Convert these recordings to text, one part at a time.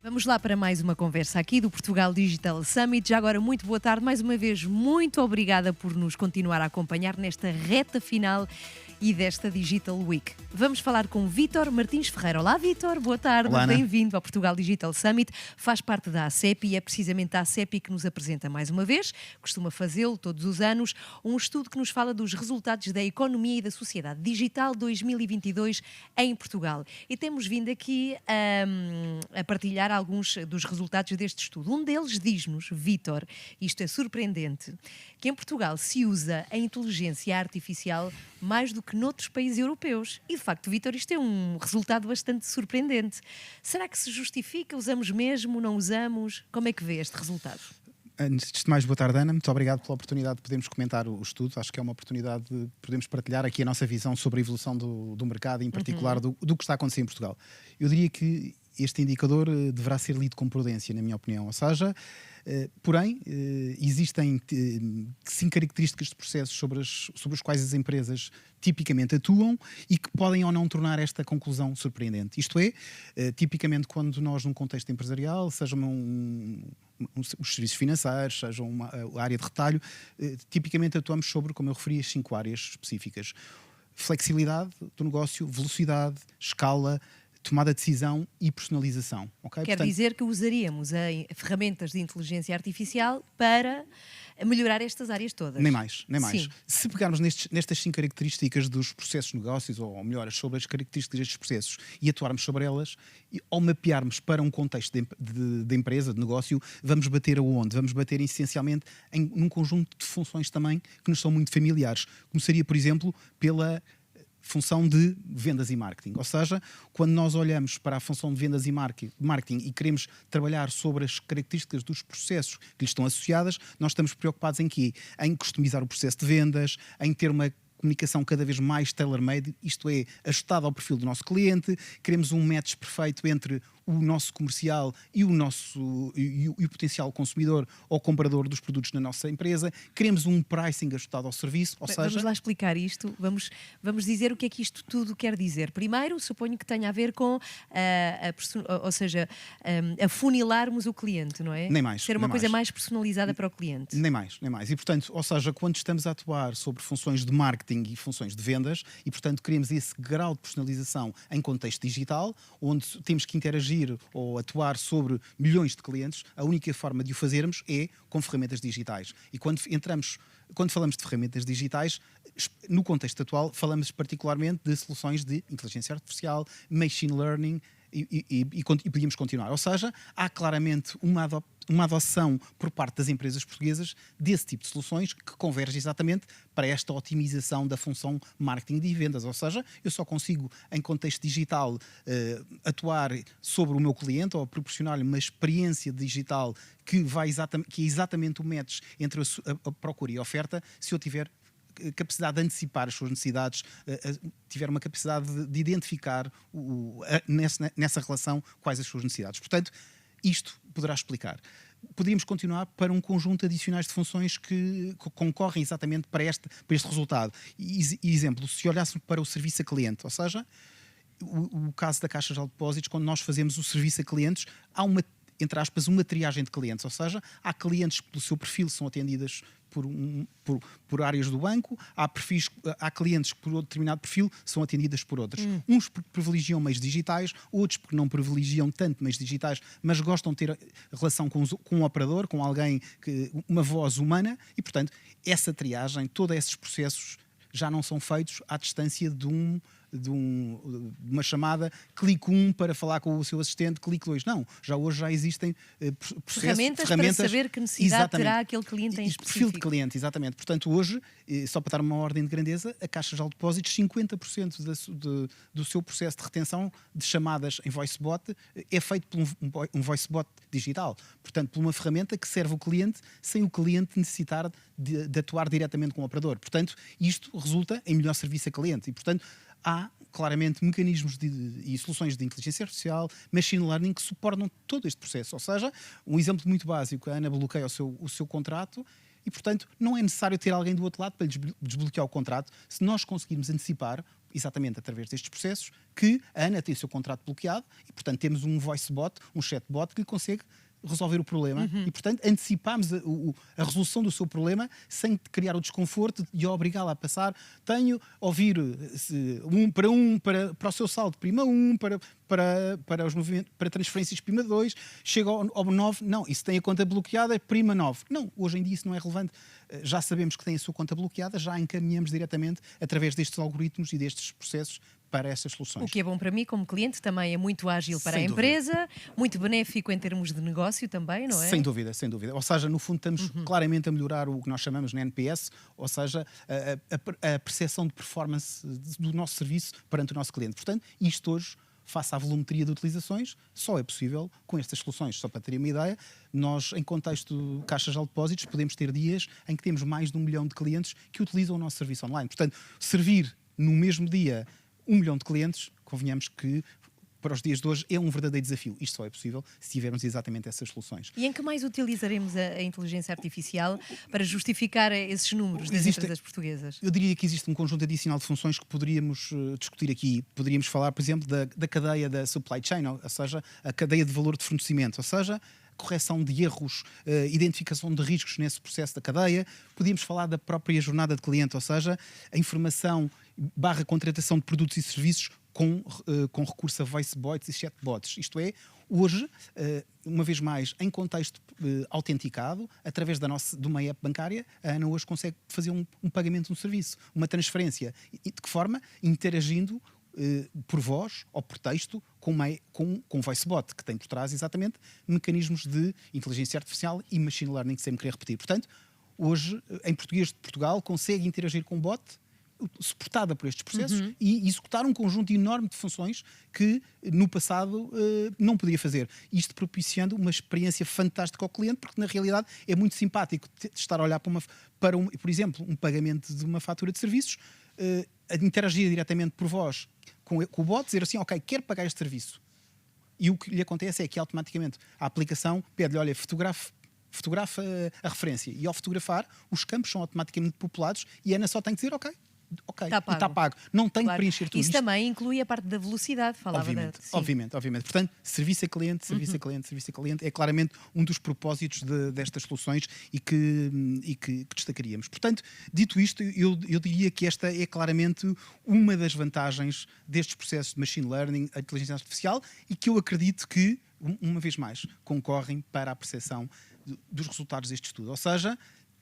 Vamos lá para mais uma conversa aqui do Portugal Digital Summit. Já agora, muito boa tarde. Mais uma vez, muito obrigada por nos continuar a acompanhar nesta reta final e desta Digital Week. Vamos falar com Vítor Martins Ferreira. Olá, Vítor. Boa tarde. Bem-vindo ao Portugal Digital Summit. Faz parte da ACEPI e é precisamente a ACEPI que nos apresenta mais uma vez, costuma fazê-lo todos os anos, um estudo que nos fala dos resultados da economia e da sociedade digital 2022 em Portugal. E temos vindo aqui a partilhar alguns dos resultados deste estudo. Um deles diz-nos, Vítor, isto é surpreendente, que em Portugal se usa a inteligência artificial mais do que noutros países europeus. E, de facto, Vítor, isto é um resultado bastante surpreendente. Será que se justifica? Usamos mesmo? Não usamos? Como é que vê este resultado? Antes de mais, boa tarde, Ana. Muito obrigado pela oportunidade de podermos comentar o estudo. Acho que é uma oportunidade de podermos partilhar aqui a nossa visão sobre a evolução do mercado e, em particular, do que está a acontecer em Portugal. Eu diria que este indicador deverá ser lido com prudência, na minha opinião. Ou seja, porém, existem 5 características de processos sobre os quais as empresas tipicamente atuam e que podem ou não tornar esta conclusão surpreendente. Isto é, tipicamente quando nós, num contexto empresarial, seja os serviços financeiros, seja a área de retalho, tipicamente atuamos sobre, como eu referi, as 5 áreas específicas. Flexibilidade do negócio, velocidade, escala, tomada de decisão e personalização. Okay? Quer dizer que usaríamos ferramentas de inteligência artificial para melhorar estas áreas todas? Nem mais, nem mais. Sim. Se pegarmos nestas 5 características dos processos de negócios, ou melhor, sobre as características destes processos e atuarmos sobre elas, ou mapearmos para um contexto de empresa, de negócio, vamos bater aonde? Vamos bater essencialmente num conjunto de funções também que nos são muito familiares. Começaria, por exemplo, pela função de vendas e marketing. Ou seja, quando nós olhamos para a função de vendas e marketing e queremos trabalhar sobre as características dos processos que lhes estão associadas, nós estamos preocupados em quê? Em customizar o processo de vendas, em ter uma comunicação cada vez mais tailor-made, isto é, ajustada ao perfil do nosso cliente. Queremos um match perfeito entre o nosso comercial e o potencial consumidor ou comprador dos produtos na nossa empresa. Queremos um pricing ajustado ao serviço, ou seja... Vamos lá explicar isto, vamos dizer o que é que isto tudo quer dizer. Primeiro, suponho que tenha a ver com, afunilarmos o cliente, não é? Nem mais. Ser uma coisa mais personalizada para o cliente. Nem mais, nem mais. E, portanto, ou seja, quando estamos a atuar sobre funções de marketing e funções de vendas, e, portanto, queremos esse grau de personalização em contexto digital, onde temos que interagir ou atuar sobre milhões de clientes, a única forma de o fazermos é com ferramentas digitais. E quando falamos de ferramentas digitais, no contexto atual, falamos particularmente de soluções de inteligência artificial, machine learning e podíamos continuar. Ou seja, há claramente uma adoção por parte das empresas portuguesas desse tipo de soluções que converge exatamente para esta otimização da função marketing de vendas. Ou seja, eu só consigo, em contexto digital, atuar sobre o meu cliente ou proporcionar-lhe uma experiência digital que é exatamente o match entre a procura e a oferta, se eu tiver capacidade de antecipar as suas necessidades, tiver uma capacidade de identificar nessa relação quais as suas necessidades. Portanto, isto poderá explicar. Poderíamos continuar para um conjunto adicionais de funções que concorrem exatamente para este resultado. Exemplo, se olhássemos para o serviço a cliente, ou seja, o caso da Caixa Geral de Depósitos, quando nós fazemos o serviço a clientes, há entre aspas, uma triagem de clientes, ou seja, há clientes que pelo seu perfil são atendidas por áreas do banco, há clientes que por outro determinado perfil são atendidas por outros. Uns porque privilegiam meios digitais, outros porque não privilegiam tanto meios digitais, mas gostam de ter relação com um operador, com alguém, uma voz humana, e portanto essa triagem, todos esses processos já não são feitos à distância de uma chamada, clique 1 para falar com o seu assistente, clique 2. Não, hoje já existem ferramentas para saber que necessidade terá aquele cliente em específico. Perfil de cliente, exatamente. Portanto, hoje, só para dar uma ordem de grandeza, a Caixa Geral de Depósitos, 50% do seu processo de retenção de chamadas em voicebot é feito por um voicebot digital. Portanto, por uma ferramenta que serve o cliente sem o cliente necessitar de atuar diretamente com o operador. Portanto, isto resulta em melhor serviço a cliente. E, portanto, há claramente mecanismos e soluções de inteligência artificial, machine learning, que suportam todo este processo. Ou seja, um exemplo muito básico, a Ana bloqueia o seu contrato e, portanto, não é necessário ter alguém do outro lado para lhe desbloquear o contrato. Se nós conseguirmos antecipar, exatamente através destes processos, que a Ana tem o seu contrato bloqueado e, portanto, temos um voice bot, um chatbot que lhe consegue resolver o problema e, portanto, antecipamos a resolução do seu problema sem criar o desconforto e obrigá-la a passar. Tenho a ouvir para o seu saldo prima 1, para os movimentos, para transferências prima 2, chega ao 9, não, isso tem a conta bloqueada, prima 9. Não, hoje em dia isso não é relevante. Já sabemos que tem a sua conta bloqueada, já encaminhamos diretamente através destes algoritmos e destes processos para essas soluções. O que é bom para mim como cliente, também é muito ágil para Sem a empresa, muito benéfico em termos de negócio também, não é? Sem dúvida, sem dúvida. Ou seja, no fundo estamos claramente a melhorar o que nós chamamos de NPS, ou seja, a percepção de performance do nosso serviço perante o nosso cliente. Portanto, isto hoje, face à volumetria de utilizações, só é possível com estas soluções. Só para terem uma ideia, nós, em contexto de caixas de depósitos, podemos ter dias em que temos mais de 1 milhão de clientes que utilizam o nosso serviço online. Portanto, servir no mesmo dia 1 milhão de clientes, convenhamos que para os dias de hoje é um verdadeiro desafio. Isto só é possível se tivermos exatamente essas soluções. E em que mais utilizaremos a inteligência artificial para justificar esses números das empresas portuguesas? Eu diria que existe um conjunto adicional de funções que poderíamos discutir aqui. Poderíamos falar, por exemplo, da cadeia da supply chain, ou seja, a cadeia de valor de fornecimento, ou seja, correção de erros, identificação de riscos nesse processo da cadeia. Podíamos falar da própria jornada de cliente, ou seja, a informação / contratação de produtos e serviços com recurso a voice bots e chatbots. Isto é, hoje, uma vez mais, em contexto autenticado, através de uma app bancária, a Ana hoje consegue fazer um pagamento de um serviço, uma transferência. E de que forma? Interagindo por voz ou por texto com um voicebot, que tem por trás exatamente mecanismos de inteligência artificial e machine learning, sem me querer repetir. Portanto, hoje, em português de Portugal, consegue interagir com um bot suportada por estes processos e executar um conjunto enorme de funções que no passado não podia fazer. Isto propiciando uma experiência fantástica ao cliente, porque na realidade é muito simpático estar a olhar por exemplo, um pagamento de uma fatura de serviços, a interagir diretamente por voz com o bot, dizer assim, ok, quero pagar este serviço. E o que lhe acontece é que automaticamente a aplicação pede-lhe, olha, fotografa a referência. E ao fotografar, os campos são automaticamente populados e a Ana só tem que dizer, ok, está pago. Não tem que preencher tudo. Isso também inclui a parte da velocidade, falava obviamente. Portanto, serviço a cliente é claramente um dos propósitos destas soluções e que destacaríamos. Portanto, dito isto, eu diria que esta é claramente uma das vantagens destes processos de machine learning, a inteligência artificial, e que eu acredito que, uma vez mais, concorrem para a percepção dos resultados deste estudo. Ou seja,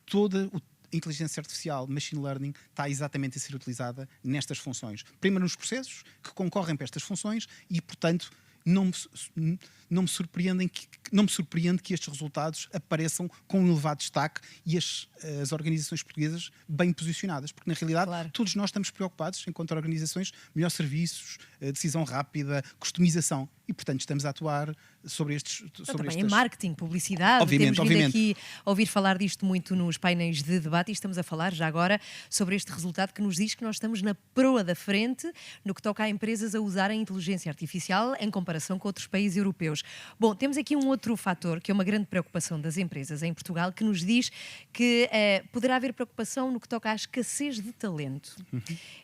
toda a inteligência artificial, machine learning, está exatamente a ser utilizada nestas funções. Primeiro nos processos que concorrem para estas funções e, portanto, não me surpreende que estes resultados apareçam com um elevado destaque e as organizações portuguesas bem posicionadas, porque na realidade todos nós estamos preocupados, enquanto organizações, melhores serviços, decisão rápida, customização e, portanto, estamos a atuar sobre estes... Também em marketing, publicidade, temos vindo aqui a ouvir falar disto muito nos painéis de debate e estamos a falar já agora sobre este resultado que nos diz que nós estamos na proa da frente no que toca a empresas a usarem a inteligência artificial em comparação com outros países europeus. Bom, temos aqui um outro fator que é uma grande preocupação das empresas em Portugal, que nos diz que poderá haver preocupação no que toca à escassez de talento.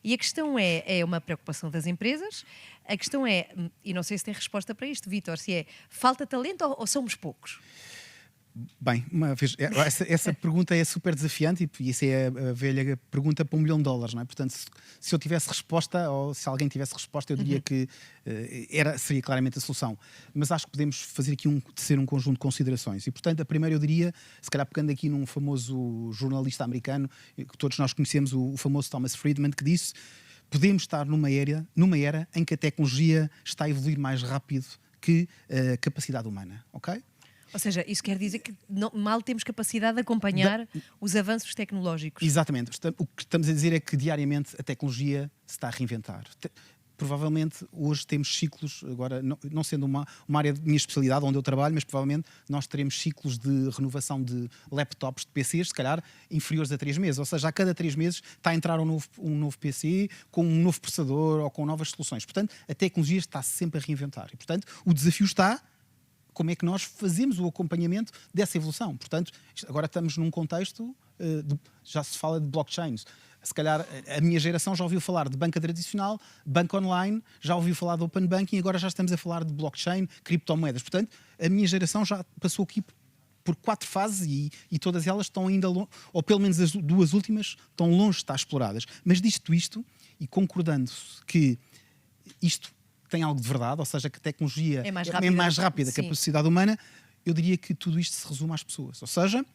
E a questão é uma preocupação das empresas. A questão é, e não sei se tem resposta para isto, Vítor, se é falta talento ou somos poucos? Bem, uma vez, essa pergunta é super desafiante e isso é a velha pergunta para $1 milhão, não é? Portanto, se eu tivesse resposta ou se alguém tivesse resposta, eu diria que seria claramente a solução. Mas acho que podemos fazer aqui um conjunto de considerações. E, portanto, a primeira eu diria, se calhar pegando aqui num famoso jornalista americano, que todos nós conhecemos, o famoso Thomas Friedman, que disse: podemos estar numa era em que a tecnologia está a evoluir mais rápido que a capacidade humana, ok? Ou seja, isso quer dizer que mal temos capacidade de acompanhar os avanços tecnológicos. Exatamente. O que estamos a dizer é que diariamente a tecnologia se está a reinventar. Provavelmente hoje temos ciclos, agora não sendo uma área de minha especialidade onde eu trabalho, mas provavelmente nós teremos ciclos de renovação de laptops, de PCs, se calhar inferiores a 3 meses. Ou seja, a cada 3 meses está a entrar um novo PC com um novo processador ou com novas soluções. Portanto, a tecnologia está sempre a reinventar. E, portanto, o desafio está como é que nós fazemos o acompanhamento dessa evolução. Portanto, agora estamos num contexto, já se fala de blockchains. Se calhar a minha geração já ouviu falar de banca tradicional, banca online, já ouviu falar de open banking, agora já estamos a falar de blockchain, criptomoedas. Portanto, a minha geração já passou aqui por 4 fases e todas elas estão ainda, ou pelo menos as 2 últimas, estão longe de estar exploradas. Mas dito isto, e concordando que isto tem algo de verdade, ou seja, que a tecnologia é mais rápida que a capacidade humana, eu diria que tudo isto se resume às pessoas. Ou seja,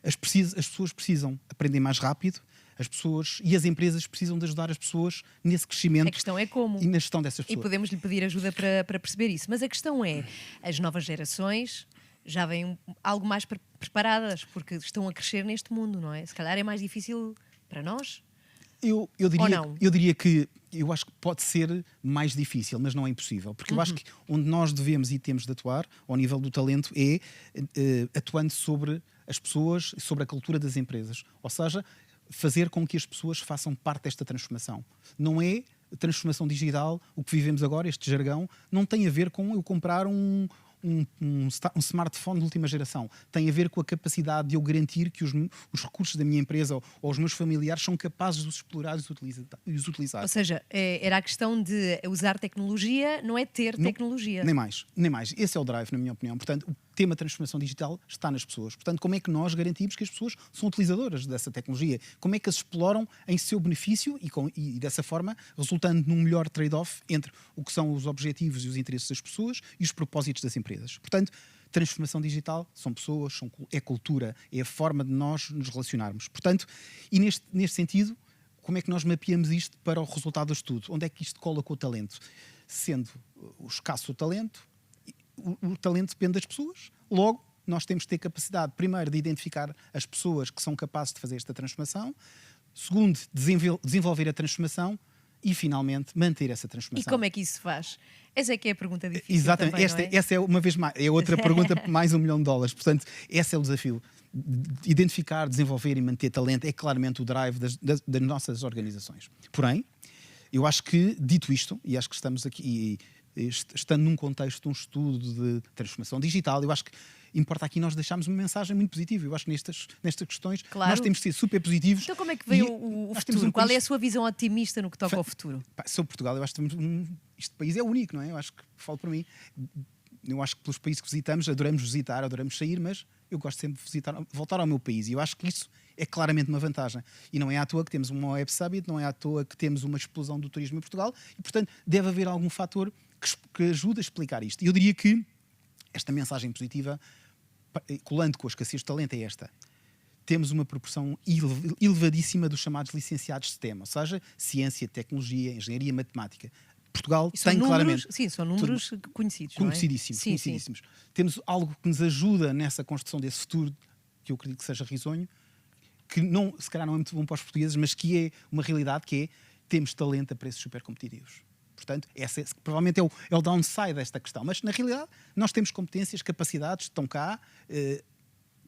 as pessoas precisam aprender mais rápido, as pessoas e as empresas precisam de ajudar as pessoas nesse crescimento. A questão é como. E na gestão dessas pessoas. E podemos lhe pedir ajuda para perceber isso. Mas a questão é, as novas gerações já vêm algo mais preparadas, porque estão a crescer neste mundo, não é? Se calhar é mais difícil para nós. Eu diria que eu acho que pode ser mais difícil, mas não é impossível. Porque eu acho que onde nós devemos e temos de atuar, ao nível do talento, é atuando sobre as pessoas, sobre a cultura das empresas. Ou seja, fazer com que as pessoas façam parte desta transformação. Não é transformação digital, o que vivemos agora, este jargão, não tem a ver com eu comprar um smartphone de última geração. Tem a ver com a capacidade de eu garantir que os recursos da minha empresa ou os meus familiares são capazes de os explorar e os utilizar. Ou seja, era a questão de usar tecnologia, não é ter tecnologia. Nem mais. Esse é o drive, na minha opinião. Portanto, o tema transformação digital está nas pessoas. Portanto, como é que nós garantimos que as pessoas são utilizadoras dessa tecnologia? Como é que as exploram em seu benefício e dessa forma, resultando num melhor trade-off entre o que são os objetivos e os interesses das pessoas e os propósitos das empresas? Portanto, transformação digital são pessoas, é cultura, é a forma de nós nos relacionarmos. Portanto, e neste sentido, como é que nós mapeamos isto para o resultado do estudo? Onde é que isto cola com o talento? Sendo o escasso o talento depende das pessoas. Logo, nós temos que ter capacidade, primeiro, de identificar as pessoas que são capazes de fazer esta transformação. Segundo, desenvolver a transformação. E, finalmente, manter essa transformação. E como é que isso se faz? Essa é que é a pergunta difícil. Exatamente. Também, essa é, uma vez mais, é outra pergunta por mais $1 milhão. Portanto, esse é o desafio. Identificar, desenvolver e manter talento é claramente o drive das nossas organizações. Porém, eu acho que, dito isto, e acho que estamos aqui, estando num contexto de um estudo de transformação digital, eu acho que importa aqui nós deixarmos uma mensagem muito positiva. Eu acho que nestas questões nós temos de ser super positivos. Então como é que veio o futuro? Qual é a sua visão otimista no que toca ao futuro? Sobre Portugal, eu acho que este país é único, não é? Eu acho que, falo para mim, eu acho que pelos países que visitamos, adoramos visitar, adoramos sair, mas eu gosto sempre de voltar ao meu país. E eu acho que isso é claramente uma vantagem. E não é à toa que temos uma Web Summit, não é à toa que temos uma explosão do turismo em Portugal e, portanto, deve haver algum fator que ajude a explicar isto. E eu diria que esta mensagem positiva, colando com a escassez de talento, é esta. Temos uma proporção elevadíssima dos chamados licenciados de STEM, ou seja, ciência, tecnologia, engenharia, matemática. Portugal tem claramente... Sim, são números conhecidos, conhecidíssimos. Temos algo que nos ajuda nessa construção desse futuro, que eu acredito que seja risonho, que se calhar não é muito bom para os portugueses, mas que é uma realidade, que é temos talento a preços super competitivos. Portanto, provavelmente é o downside desta questão. Mas, na realidade, nós temos competências, capacidades, estão cá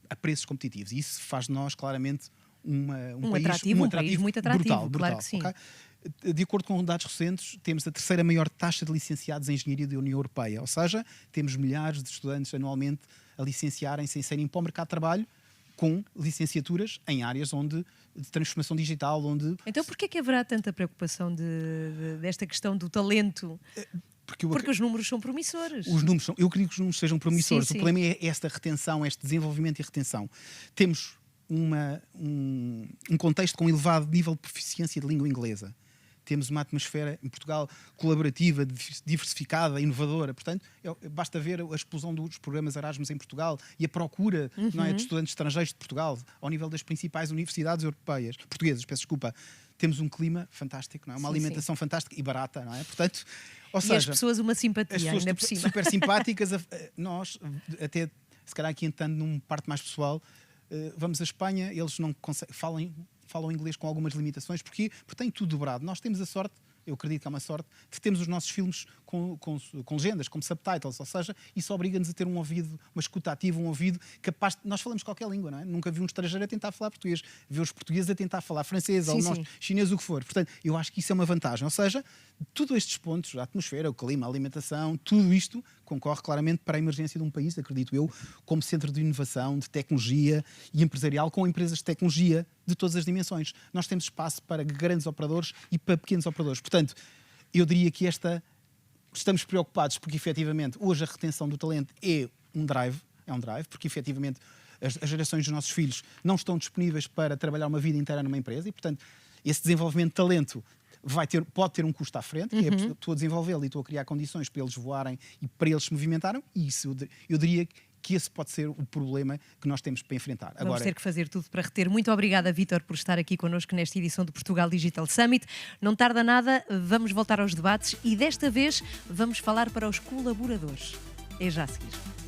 a preços competitivos. E isso faz de nós, claramente, um país muito atrativo. Brutal, claro que sim. Okay? De acordo com dados recentes, temos a 3ª maior taxa de licenciados em engenharia da União Europeia. Ou seja, temos milhares de estudantes anualmente a licenciarem-se, sem irem para o mercado de trabalho, com licenciaturas em áreas de transformação digital. Então, porquê que haverá tanta preocupação desta questão do talento? Porque os números são promissores. Eu acredito que os números sejam promissores. Sim. O problema é esta retenção, este desenvolvimento e retenção. Temos um contexto com elevado nível de proficiência de língua inglesa. Temos uma atmosfera em Portugal colaborativa, diversificada, inovadora. Portanto, basta ver a explosão dos programas Erasmus em Portugal e a procura não é, de estudantes estrangeiros de Portugal ao nível das principais universidades portuguesas. Temos um clima fantástico, não é? Uma alimentação fantástica e barata, não é? Portanto, as pessoas uma simpatia, as pessoas ainda por cima. super simpáticas. Nós, até se calhar aqui entrando num parte mais pessoal, vamos à Espanha, eles não falam inglês com algumas limitações. Porquê? Porque tem tudo dobrado. Nós temos a sorte, eu acredito que há uma sorte, de termos os nossos filmes com legendas, como subtitles, ou seja, isso obriga-nos a ter um ouvido, uma escuta ativa, um ouvido capaz de... Nós falamos qualquer língua, não é? Nunca vi um estrangeiro a tentar falar português, ver os portugueses a tentar falar francês, ou chinês, o que for. Portanto, eu acho que isso é uma vantagem. Ou seja, todos estes pontos, a atmosfera, o clima, a alimentação, tudo isto concorre claramente para a emergência de um país, acredito eu, como centro de inovação, de tecnologia e empresarial, com empresas de tecnologia de todas as dimensões. Nós temos espaço para grandes operadores e para pequenos operadores. Portanto, eu diria que estamos preocupados porque, efetivamente, hoje a retenção do talento é um drive, porque, efetivamente, as gerações dos nossos filhos não estão disponíveis para trabalhar uma vida inteira numa empresa e, portanto, esse desenvolvimento de talento pode ter um custo à frente, que é estou a desenvolvê-lo e estou a criar condições para eles voarem e para eles se movimentarem, e isso eu diria que esse pode ser o problema que nós temos para enfrentar. Vamos ter que fazer tudo para reter. Muito obrigada, Vítor, por estar aqui connosco nesta edição do Portugal Digital Summit. Não tarda nada, vamos voltar aos debates e desta vez vamos falar para os colaboradores. É já a seguir.